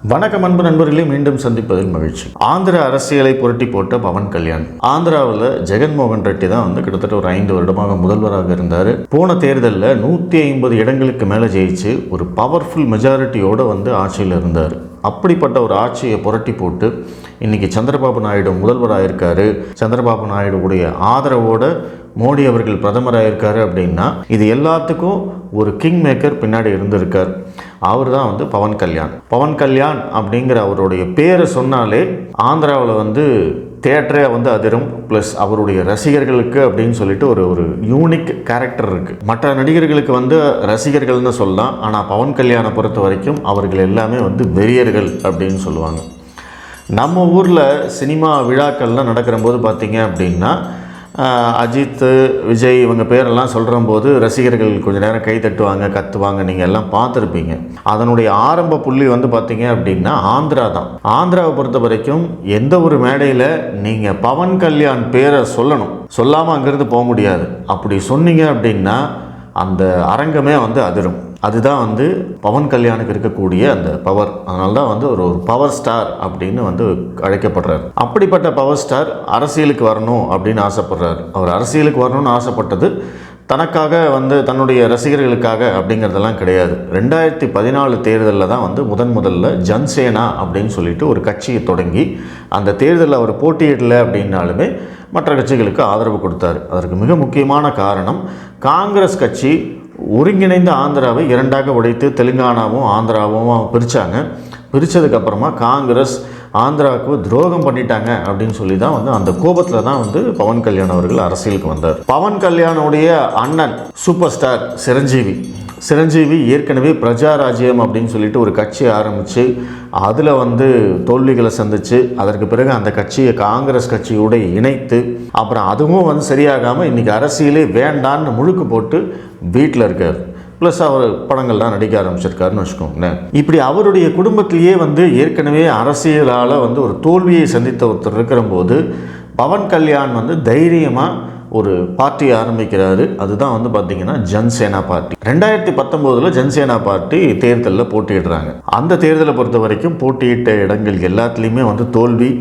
வணக்கம் அன்பு நண்பர்களே, மீண்டும் சந்திப்பதில் மகிழ்ச்சி. ஆந்திர அரசியலை புரட்டி போட்ட பவன் கல்யாண் ஆந்திராவில் ஜெகன்மோகன் ரெட்டி தான் கிட்டத்தட்ட ஒரு 5 வருடமாக முதல்வராக இருந்தார். போன தேர்தலில் 150 இடங்களுக்கு மேலே ஜெயிச்சு ஒரு பவர்ஃபுல் மெஜாரிட்டியோடு ஆட்சியில் இருந்தார். அப்படிப்பட்ட ஒரு ஆட்சியை புரட்டி போட்டு இன்றைக்கி சந்திரபாபு நாயுடு முதல்வராக இருக்கார். சந்திரபாபு நாயுடுவுடைய ஆதரவோடு மோடி அவர்கள் பிரதமராக இருக்கார். அப்படின்னா இது எல்லாத்துக்கும் ஒரு கிங் மேக்கர் பின்னாடி இருந்திருக்கார். அவர் தான் பவன் கல்யாண். பவன் கல்யாண் அப்படிங்கிற அவருடைய பேரை சொன்னாலே ஆந்திராவில் தேட்டரே அதிரும். ப்ளஸ் அவருடைய ரசிகர்களுக்கு அப்படின்னு சொல்லிட்டு ஒரு யூனிக் கேரக்டர் இருக்குது. மற்ற நடிகர்களுக்கு ரசிகர்கள்னு சொல்லலாம். ஆனால் பவன் கல்யாணை பொறுத்த வரைக்கும் அவர்கள் எல்லாமே வெறியர்கள் அப்படின்னு சொல்லுவாங்க. நம்ம ஊரில் சினிமா விழாக்கள்லாம் நடக்கிற போது பார்த்திங்க அப்படின்னா அஜித், விஜய் இவங்க பேரெல்லாம் சொல்கிற போது ரசிகர்கள் கொஞ்சம் நேரம் கை தட்டுவாங்க, கத்துவாங்க. நீங்கள் எல்லாம் பார்த்துருப்பீங்க. அதனுடைய ஆரம்ப புள்ளி பார்த்திங்க அப்படின்னா ஆந்திரா தான். ஆந்திராவை பொறுத்த வரைக்கும் எந்த ஒரு மேடையில் நீங்கள் பவன் கல்யாண் பேரை சொல்லணும், சொல்லாமல் அங்கேருந்து போக முடியாது. அப்படி சொன்னீங்க அப்படின்னா அந்த அரங்கமே அதிரும். அதுதான் பவன் கல்யாணுக்கு இருக்கக்கூடிய அந்த பவர். அதனால தான் ஒரு பவர் ஸ்டார் அப்படின்னு அழைக்கப்படுறார். அப்படிப்பட்ட பவர் ஸ்டார் அரசியலுக்கு வரணும் அப்படின்னு ஆசைப்படுறார். அவர் அரசியலுக்கு வரணும்னு ஆசைப்பட்டது தனக்காக தன்னுடைய ரசிகர்களுக்காக அப்படிங்கிறதெல்லாம் கிடையாது. 2014 தேர்தலில் தான் முதல்ல ஜன்சேனா அப்படின்னு சொல்லிட்டு ஒரு கட்சியை தொடங்கி அந்த தேர்தலில் அவர் போட்டியிடலை அப்படின்னாலுமே மற்ற கட்சிகளுக்கு ஆதரவு கொடுத்தார். அதற்கு மிக முக்கியமான காரணம், காங்கிரஸ் கட்சி ஒருங்கிணைந்த ஆந்திராவை 2ஆக உடைத்து தெலுங்கானாவும் ஆந்திராவும் பிரித்தாங்க. பிரித்ததுக்கப்புறமா காங்கிரஸ் ஆந்திராவுக்கு துரோகம் பண்ணிட்டாங்க அப்படின்னு சொல்லி தான் அந்த கோபத்தில் தான் பவன் கல்யாண் அவர்கள் அரசியலுக்கு வந்தார். பவன் கல்யாணுடைய அண்ணன் சூப்பர் ஸ்டார் சிரஞ்சீவி ஏற்கனவே பிரஜா ராஜ்யம் அப்படின்னு சொல்லிட்டு ஒரு கட்சியை ஆரம்பித்து அதில் தோல்விகளை சந்தித்து அதற்கு பிறகு அந்த கட்சியை காங்கிரஸ் கட்சியோடு இணைத்து அப்புறம் அதுவும் சரியாகாமல் இன்றைக்கி அரசியலே வேண்டான்னு முழுக்கு போட்டு வீட்டில் இருக்கார். ப்ளஸ் அவர் படங்கள்லாம் நடிக்க ஆரம்பிச்சிருக்காருன்னு வச்சுக்கோங்களேன். இப்படி அவருடைய குடும்பத்திலேயே ஏற்கனவே அரசியலால் ஒரு தோல்வியை சந்தித்த ஒருத்தர் இருக்கிற போது பவன் கல்யாண் தைரியமாக ஒரு பார்ட்டி ஆரம்பிக்கிறாரு. அதுதான் பார்த்திங்கன்னா ஜன்சேனா பார்ட்டி. 2019 ஜன்சேனா பார்ட்டி தேர்தலில் போட்டியிடுறாங்க. அந்த தேர்தலை பொறுத்த வரைக்கும் போட்டியிட்ட இடங்கள் எல்லாத்துலேயுமே தோல்வி.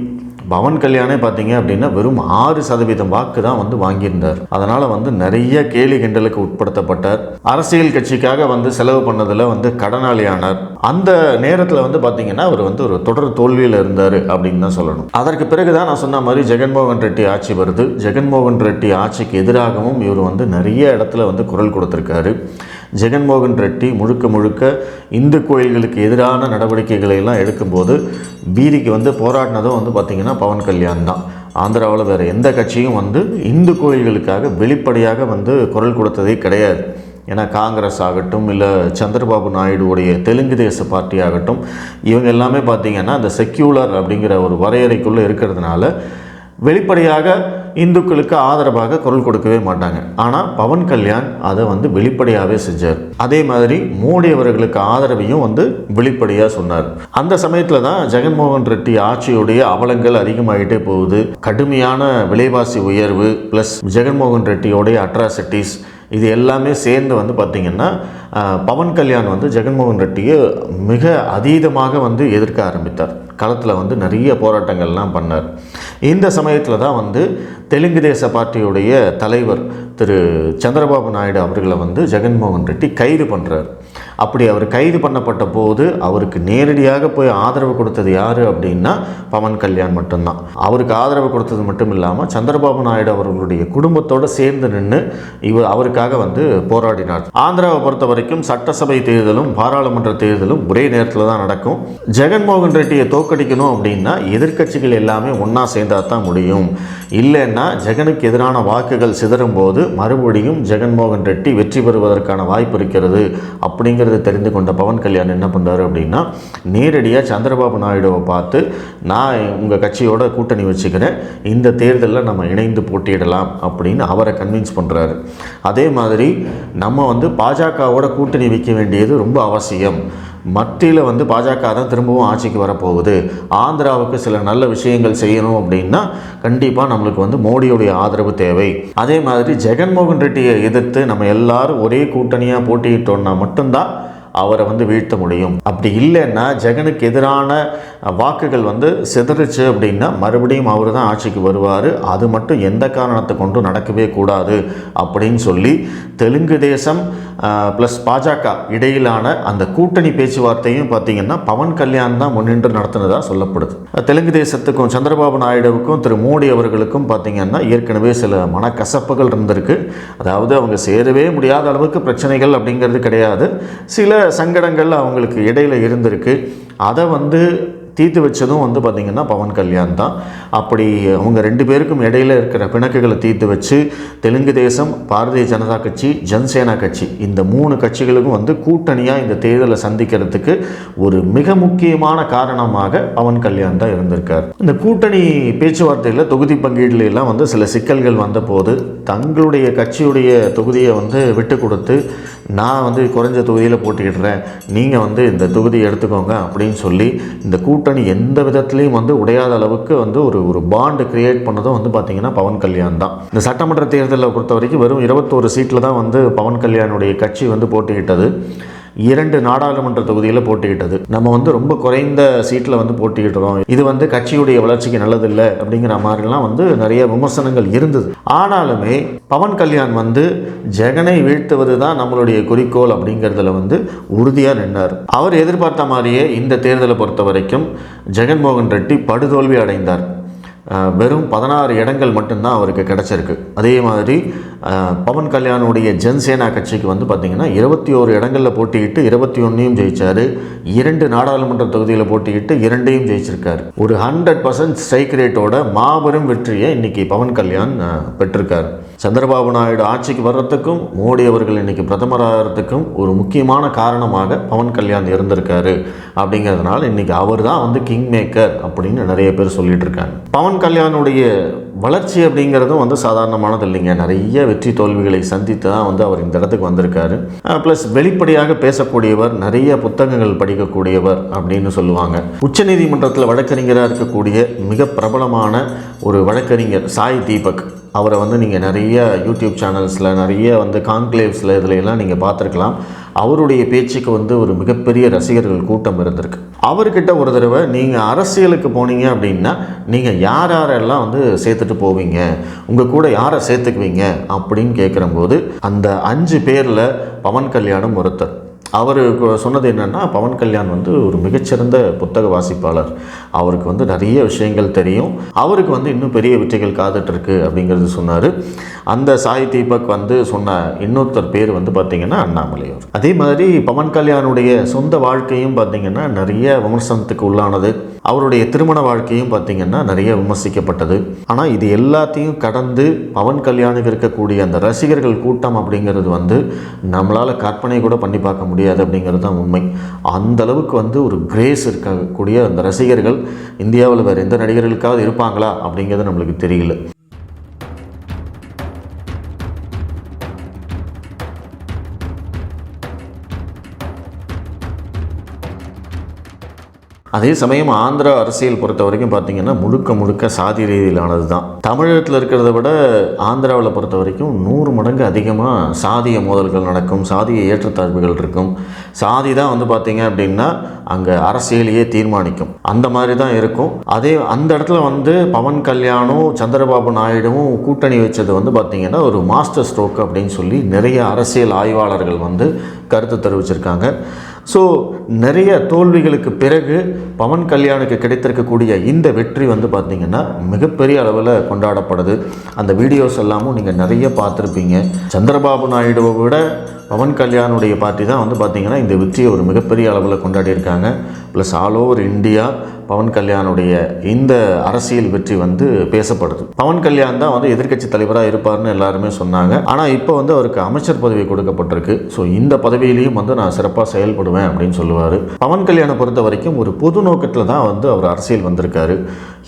பவன் கல்யாணே பார்த்தீங்க அப்படின்னா வெறும் 6% வாக்கு தான் வாங்கியிருந்தார். அதனால் நிறைய கேலி கிண்டலுக்கு உட்படுத்தப்பட்டார். அரசியல் கட்சிக்காக செலவு பண்ணதில் கடனாளியானார். அந்த நேரத்தில் பார்த்தீங்கன்னா அவர் ஒரு தொடர் தோல்வியில் இருந்தார் அப்படின்னு தான் சொல்லணும். அதற்கு பிறகு தான் நான் சொன்ன மாதிரி ஜெகன்மோகன் ரெட்டி ஆட்சி வருது. ஜெகன்மோகன் ரெட்டி ஆட்சிக்கு எதிராகவும் இவர் நிறைய இடத்துல குரல் கொடுத்துருக்காரு. ஜெகன்மோகன் ரெட்டி முழுக்க இந்து கோயில்களுக்கு எதிரான நடவடிக்கைகளை எல்லாம் எடுக்கும்போது வீதிக்கு போராடினதும் பார்த்திங்கன்னா பவன் கல்யாண் தான். ஆந்திராவில் வேறு எந்த கட்சியும் இந்து கோயில்களுக்காக வெளிப்படையாக குரல் கொடுத்ததே கிடையாது. ஏன்னா காங்கிரஸ் ஆகட்டும், இல்லை சந்திரபாபு நாயுடுவுடைய தெலுங்கு தேச பார்ட்டி ஆகட்டும், இவங்க எல்லாமே பார்த்திங்கன்னா அந்த செக்யூலர் அப்படிங்கிற ஒரு வரையறைக்குள்ளே இருக்கிறதுனால வெளிப்படையாக இந்துக்களுக்கு ஆதரவாக குரல் கொடுக்கவே மாட்டாங்க. ஆனால் பவன் கல்யாண் அதை வெளிப்படையாகவே செஞ்சார். அதே மாதிரி மோடி அவர்களுக்கு ஆதரவையும் வெளிப்படையாக சொன்னார். அந்த சமயத்தில் தான் ஜெகன்மோகன் ரெட்டி ஆட்சியுடைய அவலங்கள் அதிகமாகிட்டே போகுது. கடுமையான விலைவாசி உயர்வு ப்ளஸ் ஜெகன்மோகன் ரெட்டியோடைய அட்ராசிட்டிஸ் இது எல்லாமே சேர்ந்து பார்த்திங்கன்னா பவன் கல்யாண் ஜெகன்மோகன் ரெட்டியை மிக அதீதமாக எதிர்க்க ஆரம்பித்தார். களத்தில் நிறைய போராட்டங்கள்லாம் பண்ணார். இந்த சமயத்தில் தான் தெலுங்கு தேச பார்ட்டியுடைய தலைவர் திரு சந்திரபாபு நாயுடு அவர்களை ஜெகன்மோகன் ரெட்டி கைது பண்ணுறார். அப்படி அவர் கைது பண்ணப்பட்ட போது அவருக்கு நேரடியாக போய் ஆதரவு கொடுத்தது யார் அப்படின்னா பவன் கல்யாண் மட்டும்தான். அவருக்கு ஆதரவு கொடுத்தது மட்டும் இல்லாமல் சந்திரபாபு நாயுடு அவர்களுடைய குடும்பத்தோடு சேர்ந்து நின்று அவருக்காக போராடினார். ஆந்திராவை பொறுத்த வரைக்கும் சட்டசபை தேர்தலும் பாராளுமன்ற தேர்தலும் ஒரே நேரத்தில் தான் நடக்கும். ஜெகன்மோகன் ரெட்டியை தோற்கடிக்கணும் அப்படின்னா எதிர்க்கட்சிகள் எல்லாமே ஒன்றா சேர்ந்தா தான் முடியும். இல்லைன்னா ஜெகனுக்கு எதிரான வாக்குகள் சிதறும் போது மறுபடியும் ஜெகன்மோகன் ரெட்டி வெற்றி பெறுவதற்கான வாய்ப்பு இருக்கிறது அப்படிங்கிறது தெரிந்து கொண்ட பவன் கல்யாண் என்ன பண்ணுறாரு அப்படின்னா நேரடியாக சந்திரபாபு நாயுடுவை பார்த்து, நான் உங்கள் கட்சியோட கூட்டணி வச்சுக்கிறேன், இந்த தேர்தலில் நம்ம இணைந்து போட்டியிடலாம் அப்படின்னு அவரை கன்வின்ஸ் பண்ணுறாரு. அதே மாதிரி நம்ம பாஜகவோட கூட்டணி வைக்க வேண்டியது ரொம்ப அவசியம். மத்தியில் பாஜக தான் திரும்பவும் ஆட்சிக்கு வரப்போகுது. ஆந்திராவுக்கு சில நல்ல விஷயங்கள் செய்யணும் அப்படின்னா கண்டிப்பாக நம்மளுக்கு மோடியுடைய ஆதரவு தேவை. அதே மாதிரி ஜெகன்மோகன் ரெட்டியை எதிர்த்து நம்ம எல்லாரும் ஒரே கூட்டணியாக போட்டியிட்டோம்னா மட்டும்தான் அவரை வந்து வீழ்த்த முடியும். அப்படி இல்லைன்னா ஜெகனுக்கு எதிரான வாக்குகள் வந்து சிதறிச்சு அப்படின்னா மறுபடியும் அவர் தான் ஆட்சிக்கு வருவார். அது மட்டும் எந்த காரணத்தை கொண்டும் நடக்கவே கூடாது அப்படின்னு சொல்லி தெலுங்கு தேசம் ப்ளஸ் பாஜக இடையிலான அந்த கூட்டணி பேச்சுவார்த்தையும் பார்த்தீங்கன்னா பவன் கல்யாண் தான் முன்னின்று நடத்தினதாக சொல்லப்படுது. தெலுங்கு தேசத்துக்கும் சந்திரபாபு நாயுடுவுக்கும் திரு மோடி அவர்களுக்கும் பார்த்தீங்கன்னா ஏற்கனவே சில மனக்கசப்புகள் இருந்திருக்கு. அதாவது அவங்க சேரவே முடியாத அளவுக்கு பிரச்சனைகள் அப்படிங்கிறது கிடையாது, சில சங்கடங்கள் அவங்களுக்கு இடையில் இருந்திருக்கு. அதை வந்து தீர்த்து வச்சதும் வந்து பார்த்திங்கன்னா பவன் கல்யாண் தான். அப்படி அவங்க 2 பேருக்கும் இடையில் இருக்கிற பிணக்குகளை தீர்த்து வச்சு தெலுங்கு தேசம், பாரதிய ஜனதா கட்சி, ஜனசேனா கட்சி இந்த 3 கட்சிகளுக்கும் வந்து கூட்டணியாக இந்த தேர்தலை சந்திக்கிறதுக்கு ஒரு மிக முக்கியமான காரணமாக பவன் கல்யாண் தான் இருந்திருக்கார். இந்த கூட்டணி பேச்சுவார்த்தையில் தொகுதி பங்கீடுல எல்லாம் வந்து சில சிக்கல்கள் வந்த போது தங்களுடைய கட்சியுடைய தொகுதியை வந்து விட்டு கொடுத்து நான் வந்து குறைஞ்ச தொகுதியில் போட்டிக்கிடுறேன், நீங்கள் வந்து இந்த தொகுதியை எடுத்துக்கோங்க அப்படின்னு சொல்லி இந்த கூட்டணி எந்த விதத்துலேயும் வந்து உடையாத அளவுக்கு வந்து ஒரு பாண்டு கிரியேட் பண்ணதும் வந்து பார்த்திங்கன்னா பவன் கல்யாண் தான். இந்த சட்டமன்ற தேர்தலை பொறுத்த வரைக்கும் வெறும் 21 சீட்டில் தான் வந்து பவன் கல்யாணுடைய கட்சி வந்து போட்டிக்கிட்டது. 2 நாடாளுமன்ற தொகுதியில் போட்டிக்கிட்டது. நம்ம வந்து ரொம்ப குறைந்த சீட்டில் வந்து போட்டிக்கிட்டுறோம், இது வந்து கட்சியுடைய வளர்ச்சிக்கு நல்லதில்லை அப்படிங்கிற மாதிரிலாம் வந்து நிறைய விமர்சனங்கள் இருந்தது. ஆனாலுமே பவன் கல்யாண் வந்து ஜெகனை வீழ்த்துவது தான் நம்மளுடைய குறிக்கோள் அப்படிங்கிறதுல வந்து உறுதியாக நின்றார். அவர் எதிர்பார்த்த மாதிரியே இந்த தேர்தலை பொறுத்த வரைக்கும் ஜெகன்மோகன் ரெட்டி படுதோல்வி அடைந்தார். வெறும் 16 இடங்கள் மட்டும்தான் அவருக்கு கிடச்சிருக்கு. அதே மாதிரி பவன் கல்யாணுடைய ஜனசேனா கட்சிக்கு வந்து பார்த்திங்கன்னா 21 இடங்களில் போட்டிக்கிட்டு 21 ஜெயிச்சார். 2 நாடாளுமன்ற தொகுதியில் போட்டிக்கிட்டு 2 ஜெயிச்சிருக்காரு. ஒரு 100% ஸ்ட்ரைக் ரேட்டோட மாபெரும் வெற்றியை இன்னைக்கு பவன் கல்யாண் பெற்றிருக்காரு. சந்திரபாபு நாயுடு ஆட்சிக்கு வர்றதுக்கும் மோடி அவர்கள் இன்னைக்கு பிரதமராகிறதுக்கும் ஒரு முக்கியமான காரணமாக பவன் கல்யாண் இருந்திருக்காரு. அப்படிங்கிறதுனால இன்னைக்கு அவர் தான் வந்து கிங் மேக்கர் அப்படின்னு நிறைய பேர் சொல்லிட்டு இருக்காங்க. பவன் கல்யாணுடைய வளர்ச்சி அப்படிங்கிறதும் வந்து சாதாரணமானது இல்லைங்க. நிறைய வெற்றி தோல்விகளை சந்தித்து தான் வந்து அவர் இந்த இடத்துக்கு வந்திருக்காரு. ப்ளஸ் வெளிப்படையாக பேசக்கூடியவர், நிறைய புத்தகங்கள் படிக்கக்கூடியவர் அப்படின்னு சொல்லுவாங்க. உச்சநீதிமன்றத்தில் வழக்கறிஞராக இருக்கக்கூடிய மிக பிரபலமான ஒரு வழக்கறிஞர் சாய் தீபக், அவரை வந்து நீங்கள் நிறைய யூடியூப் சேனல்ஸில், நிறைய வந்து கான்க்ளேவ்ஸில் இதில் எல்லாம் நீங்கள் பார்த்துருக்கலாம். அவருடைய பேச்சுக்கு வந்து ஒரு மிகப்பெரிய ரசிகர்கள் கூட்டம் இருந்திருக்கு. அவர்கிட்ட ஒரு தடவை நீங்கள் அரசியலுக்கு போனீங்க அப்படின்னா நீங்கள் யாரெல்லாம் வந்து சேர்த்துட்டு போவீங்க, உங்கள் கூட யாரை சேர்த்துக்குவீங்க அப்படின்னு கேட்குறம்போது அந்த 5 பேரில் பவன் கல்யாணும் ஒருத்தர். அவர் சொன்னது என்னென்னா, பவன் கல்யாண் வந்து ஒரு மிகச்சிறந்த புத்தக வாசிப்பாளர், அவருக்கு வந்து நிறைய விஷயங்கள் தெரியும், அவருக்கு வந்து இன்னும் பெரிய வெற்றிகள் காத்துட்ருக்கு அப்படிங்கிறது சொன்னார். அந்த சாய் தீபக் வந்து சொன்ன இன்னொருத்தர் பேர் வந்து பார்த்திங்கன்னா அண்ணாமலையார். அதே மாதிரி பவன் கல்யாணுடைய சொந்த வாழ்க்கையும் பார்த்திங்கன்னா நிறைய விமர்சனத்துக்கு உள்ளானது. அவருடைய திருமண வாழ்க்கையும் பார்த்திங்கன்னா நிறைய விமர்சிக்கப்பட்டது. ஆனால் இது எல்லாத்தையும் கடந்து பவன் கல்யாணுக்கு இருக்கக்கூடிய அந்த ரசிகர்கள் கூட்டம் அப்படிங்கிறது வந்து நம்மளால் கற்பனை கூட பண்ணி பார்க்க முடியாது அப்படிங்கிறது தான் உண்மை. அந்த அளவுக்கு வந்து ஒரு கிரேஸ் இருக்கக்கூடிய அந்த ரசிகர்கள் இந்தியாவில் வேறு எந்த நடிகர்களுக்காவது இருப்பாங்களா அப்படிங்கிறது நம்மளுக்கு தெரியல. அதே சமயம் ஆந்திரா அரசியல் பொறுத்த வரைக்கும் பார்த்திங்கன்னா முழுக்க சாதி ரீதியிலானது தான். தமிழகத்தில் இருக்கிறத விட ஆந்திராவில் பொறுத்த வரைக்கும் 100 மடங்கு அதிகமாக சாதிய மோதல்கள் நடக்கும், சாதிய ஏற்றத்தாழ்வுகள் இருக்கும். சாதி தான் வந்து பார்த்திங்க அப்படின்னா அங்கே அரசியலையே தீர்மானிக்கும், அந்த மாதிரி தான் இருக்கும். அதே அந்த இடத்துல வந்து பவன் கல்யாணும் சந்திரபாபு நாயுடுவும் கூட்டணி வச்சது வந்து பார்த்திங்கன்னா ஒரு மாஸ்டர் ஸ்ட்ரோக் அப்படின்னு சொல்லி நிறைய அரசியல் ஆய்வாளர்கள் வந்து கருத்து தெரிவிச்சிருக்காங்க. ஸோ நிறைய தோல்விகளுக்கு பிறகு பவன் கல்யாணுக்கு கிடைத்திருக்கக்கூடிய இந்த வெற்றி வந்து பார்த்திங்கன்னா மிகப்பெரிய அளவில் கொண்டாடப்படுது. அந்த வீடியோஸ் எல்லாமும் நீங்கள் நிறைய பார்த்துருப்பீங்க. சந்திரபாபு நாயுடுவை விட பவன் கல்யாணுடைய பார்ட்டி தான் வந்து பார்த்திங்கன்னா இந்த வெற்றியை ஒரு மிகப்பெரிய அளவில் கொண்டாடியிருக்காங்க. Plus all over India Pawan கல்யாணுடைய இந்த அரசியல் வெற்றி வந்து பேசப்படுது. பவன் கல்யாண் தான் வந்து எதிர்க்கட்சி தலைவராக இருப்பார்னு எல்லாருமே சொன்னாங்க. ஆனால் இப்போ வந்து அவருக்கு அமைச்சர் பதவி கொடுக்கப்பட்டிருக்கு. ஸோ இந்த பதவியிலையும் வந்து நான் சிறப்பாக செயல்படுவேன் அப்படின்னு சொல்லுவார். பவன் கல்யாணை பொறுத்த வரைக்கும் ஒரு பொது நோக்கத்தில் தான் வந்து அவர் அரசியல் வந்திருக்காரு.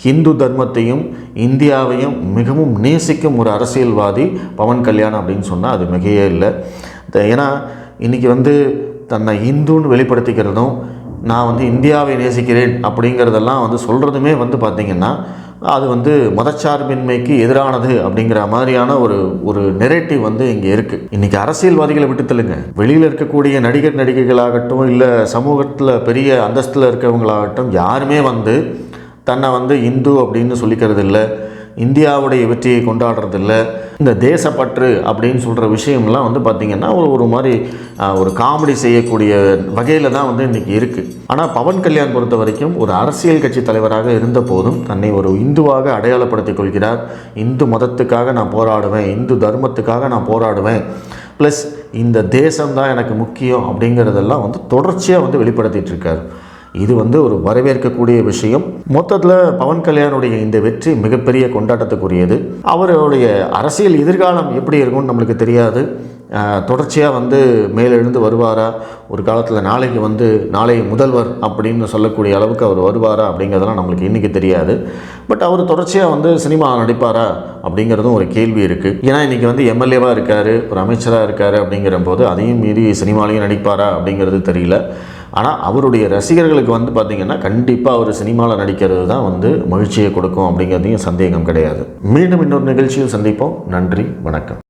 ஹிந்து தர்மத்தையும் இந்தியாவையும் மிகவும் நேசிக்கும் ஒரு அரசியல்வாதி பவன் கல்யாண் அப்படின்னு சொன்னால் அது மிகையே இல்லை. ஏன்னா இன்றைக்கி வந்து தன்னை இந்துன்னு வெளிப்படுத்திக்கிறதும், நான் வந்து இந்தியாவை நேசிக்கிறேன் அப்படிங்கிறதெல்லாம் வந்து சொல்கிறதுமே வந்து பார்த்திங்கன்னா அது வந்து மதச்சார்பின்மைக்கு எதிரானது அப்படிங்கிற மாதிரியான ஒரு நெரேட்டிவ் வந்து இங்கே இருக்குது. இன்றைக்கி அரசியல்வாதிகளை விட்டு தள்ளுங்க, வெளியில் இருக்கக்கூடிய நடிகர் நடிகைகளாகட்டும் இல்லை சமூகத்தில் பெரிய அந்தஸ்தில் இருக்கிறவங்களாகட்டும் யாருமே வந்து தன்னை வந்து இந்து அப்படின்னு சொல்லிக்கிறது இல்லை, இந்தியாவுடைய வெற்றியை கொண்டாடுறதில்ல. இந்த தேசப்பற்று அப்படின்னு சொல்கிற விஷயம்லாம் வந்து பார்த்திங்கன்னா ஒரு மாதிரி ஒரு காமெடி செய்யக்கூடிய வகையில் தான் வந்து இன்றைக்கி இருக்குது. ஆனால் பவன் கல்யாண் பொறுத்த வரைக்கும் ஒரு அரசியல் கட்சி தலைவராக இருந்த போதும் தன்னை ஒரு இந்துவாக அடையாளப்படுத்திக் கொள்கிறார். இந்து மதத்துக்காக நான் போராடுவேன், இந்து தர்மத்துக்காக நான் போராடுவேன், ப்ளஸ் இந்த தேசம்தான் எனக்கு முக்கியம் அப்படிங்கிறதெல்லாம் வந்து தொடர்ச்சியாக வந்து வெளிப்படுத்திகிட்டு இருக்கார். இது வந்து ஒரு வரவேற்கக்கூடிய விஷயம். மொத்தத்தில் பவன் கல்யாணுடைய இந்த வெற்றி மிகப்பெரிய கொண்டாட்டத்துக்குரியது. அவருடைய அரசியல் எதிர்காலம் எப்படி இருக்கும்னு நம்மளுக்கு தெரியாது. தொடர்ச்சியாக வந்து மேலெழுந்து வருவாரா, ஒரு காலத்தில் நாளைக்கு வந்து நாளை முதல்வர் அப்படின்னு சொல்லக்கூடிய அளவுக்கு அவர் வருவாரா அப்படிங்கிறதெல்லாம் நம்மளுக்கு இன்றைக்கி தெரியாது. பட் அவர் தொடர்ச்சியாக வந்து சினிமா நடிப்பாரா அப்படிங்கிறதும் ஒரு கேள்வி இருக்குது. ஏன்னா இன்றைக்கி வந்து எம்எல்ஏவாக இருக்கார், ஒரு அமைச்சராக இருக்கார் அப்படிங்கிற போது அதையும் மீறி சினிமாலையும் நடிப்பாரா அப்படிங்கிறது தெரியல. ஆனால் அவருடைய ரசிகர்களுக்கு வந்து பார்த்திங்கன்னா கண்டிப்பாக அவர் சினிமாவில் நடிக்கிறது தான் வந்து மகிழ்ச்சியை கொடுக்கும் அப்படிங்கிறதையும் சந்தேகம் கிடையாது. மீண்டும் இன்னொரு நிகழ்ச்சியில் சந்திப்போம். நன்றி, வணக்கம்.